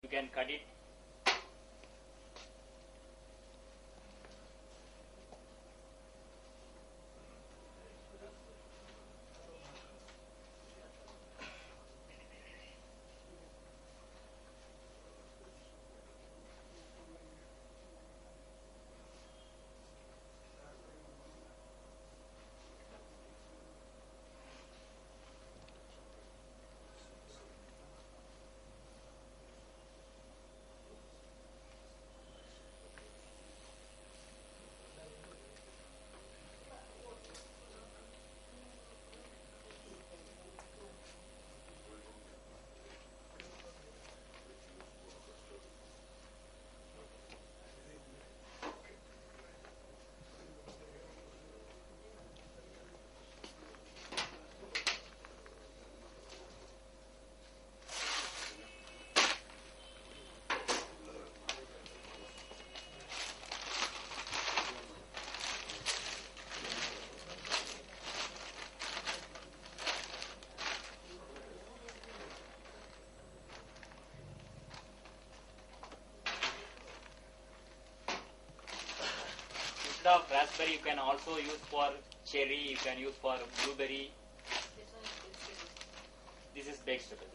You can cut it. Instead of raspberry, you can also use for cherry. You can use for blueberry. This is vegetable.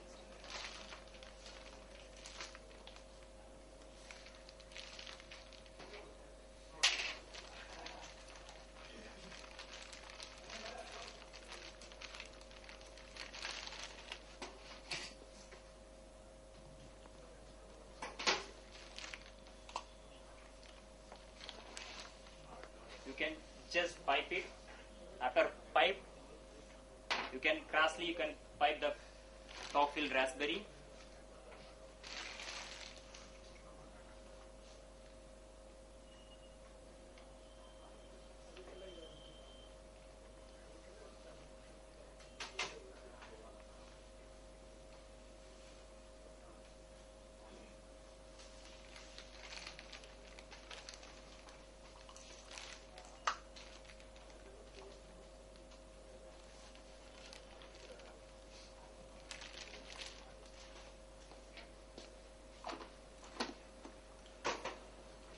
You can just pipe it. After pipe, you can pipe the top filled raspberry.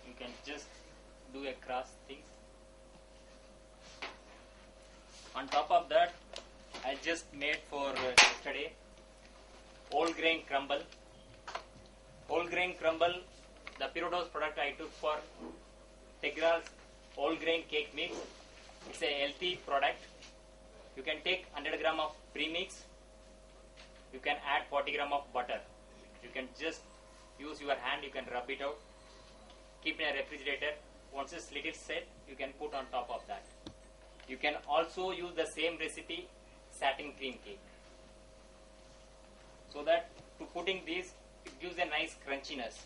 You can just do a cross thing. On top of that, I just made for yesterday whole grain crumble. Whole grain crumble, the Pyrodos product I took for Tegral's whole grain cake mix. It's a healthy product. You can take 100 gram of premix. You can add 40 gram of butter. You can just use your hand, you can rub it out. Keep in a refrigerator. Once it's little set, you can put on top of that. You can also use the same recipe, satin cream cake. So that to putting this, it gives a nice crunchiness.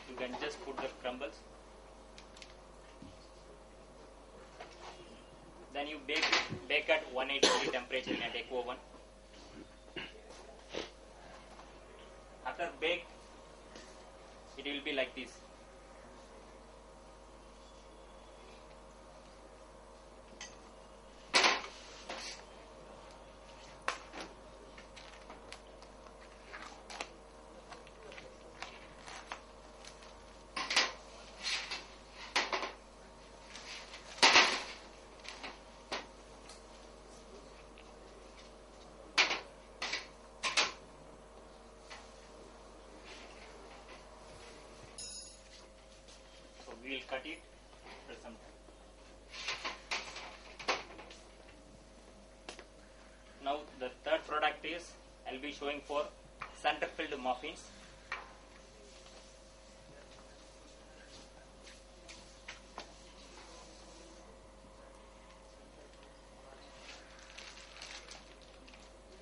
You can just put the crumbles. Then you bake at 180 temperature in a deck oven. After baked, it will be like this. We will cut it for some time. Now the third product is I will be showing for center filled muffins.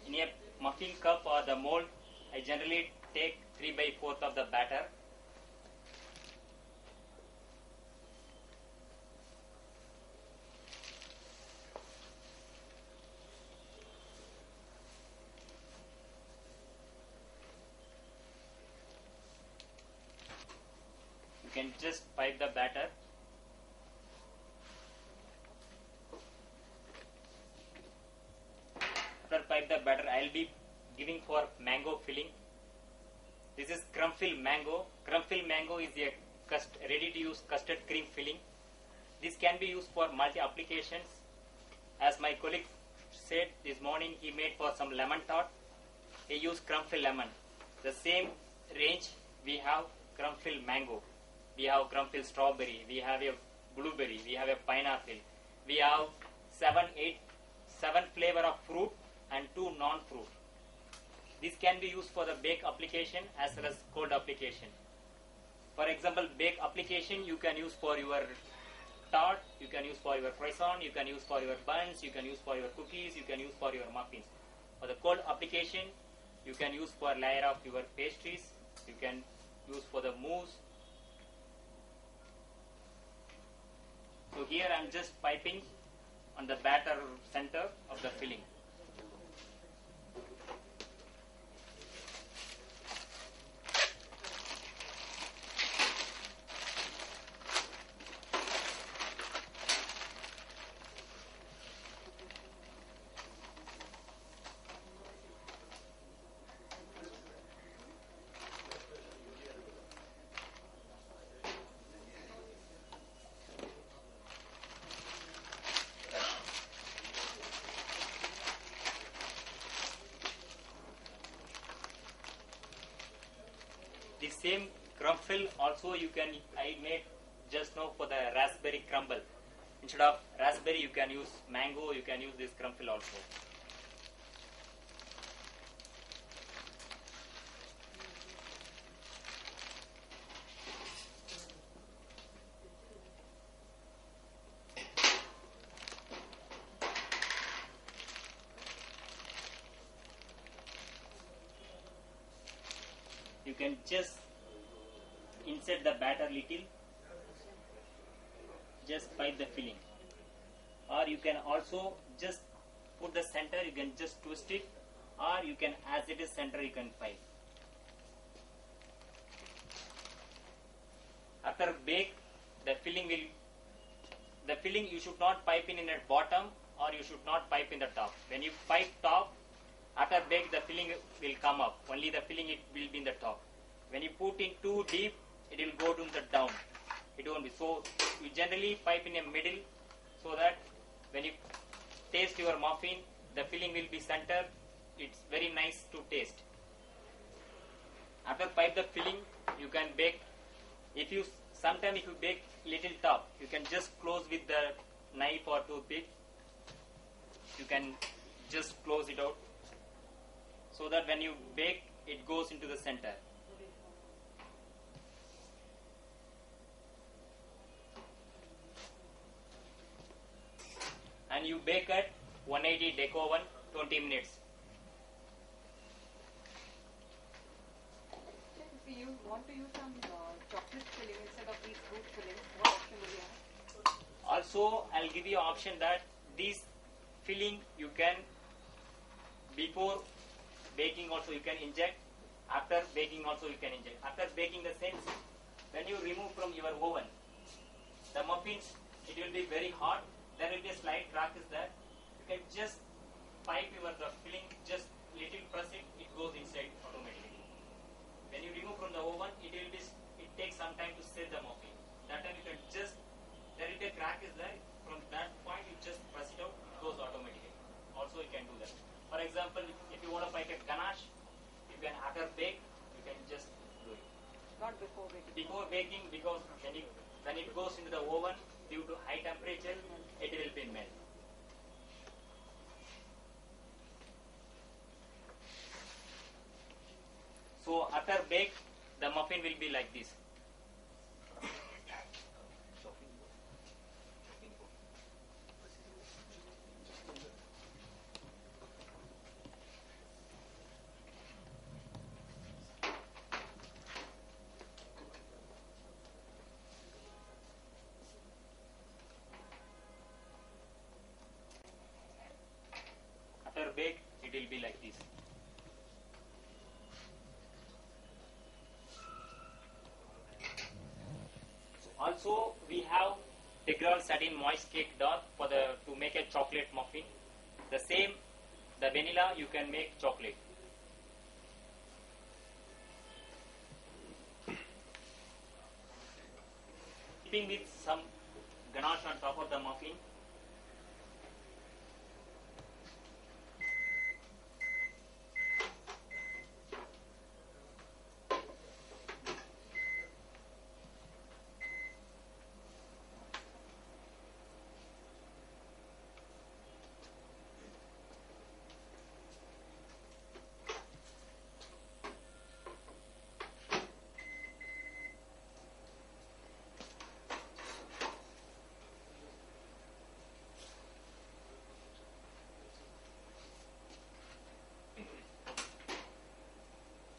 In a muffin cup or the mold, I generally take 3/4 of the batter. You can just pipe the batter. After pipe the batter, I'll be giving for mango filling. This is crumb-fill mango. Crumb-fill mango is a ready-to-use custard cream filling. This can be used for multi-applications. As my colleague said this morning, he made for some lemon tart. He used crumb-fill lemon. The same range, we have crumb-fill mango. We have crumb-fill strawberry. We have a blueberry. We have a pineapple. We have 7 flavor of fruit and 2 non-fruit. This can be used for the bake application as well as cold application. For example, bake application you can use for your tart, you can use for your croissant, you can use for your buns, you can use for your cookies, you can use for your muffins. For the cold application, you can use for layer of your pastries, you can use for the mousse. So here I am just piping on the batter center of the filling. The same crumb-fill also I made just now for the raspberry crumble. Instead of raspberry you can use mango, you can use this crumb-fill also. You can just insert the batter little, just pipe the filling, or you can also just put the center, you can just twist it, or you can, as it is center, you can pipe. After bake, the filling you should not pipe in the bottom, or you should not pipe in the top. When you pipe top, after bake the filling will come up, only the filling it will be in the top. When you put in too deep, it will go to the down. It won't be. So you generally pipe in a middle, so that when you taste your muffin, the filling will be center. It's very nice to taste. After pipe the filling, you can bake. Sometimes if you bake little top, you can just close with the knife or toothpick. You can just close it out, so that when you bake, it goes into the center. And you bake at 180 deco oven 20 minutes. If you want to use some chocolate filling instead of these fruit fillings, what option will you have? Also, I'll give you an option that these filling you can, before baking also you can inject, after baking also you can inject. After baking the sense, when you remove from your oven, the muffins, it will be very hot, there will be a slight crack is there. You can just pipe the filling, just little press it, it goes inside automatically. When you remove from the oven, it takes some time to set the muffin. That time you can just, there will be a crack is there, from that point you just press it out, it goes automatically. Also you can do that. For example, if you want to pipe a ganache, you can after bake, you can just do it. Not before baking. Before baking, because when it goes into the oven, due to high temperature, it will be melt. So after bake, the muffin will be like this. After bake, it will be like this. Also, we have Tigral satin moist cake dough for to make a chocolate muffin. The same, the vanilla you can make chocolate. Keeping with some ganache on top of the muffin.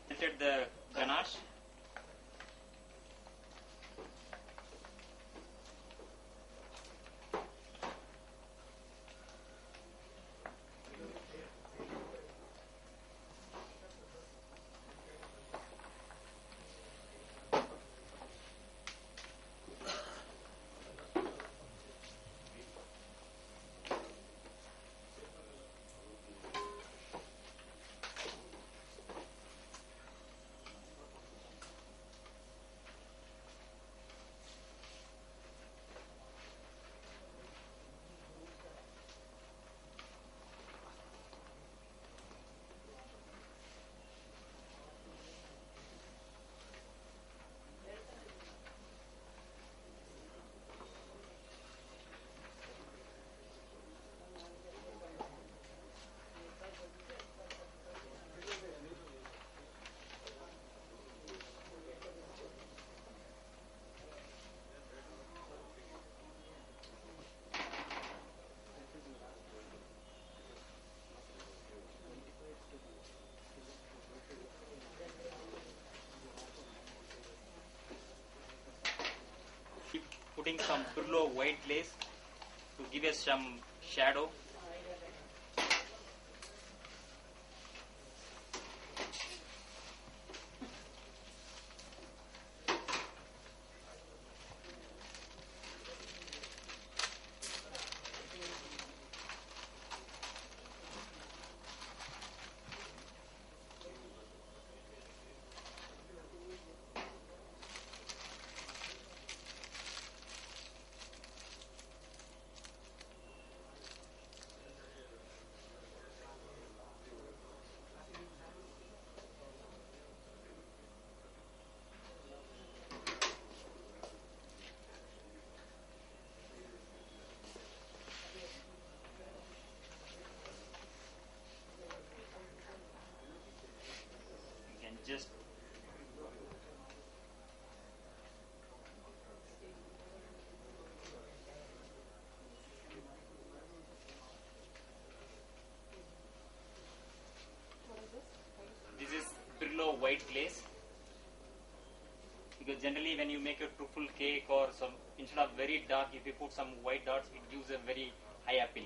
Melted the ganache. Putting some Pirlo white glaze to give us some shadow. You can just this is Pirlo white glaze, because generally when you make a truffle cake or some, instead of very dark, if you put some white dots, it gives a very high appeal.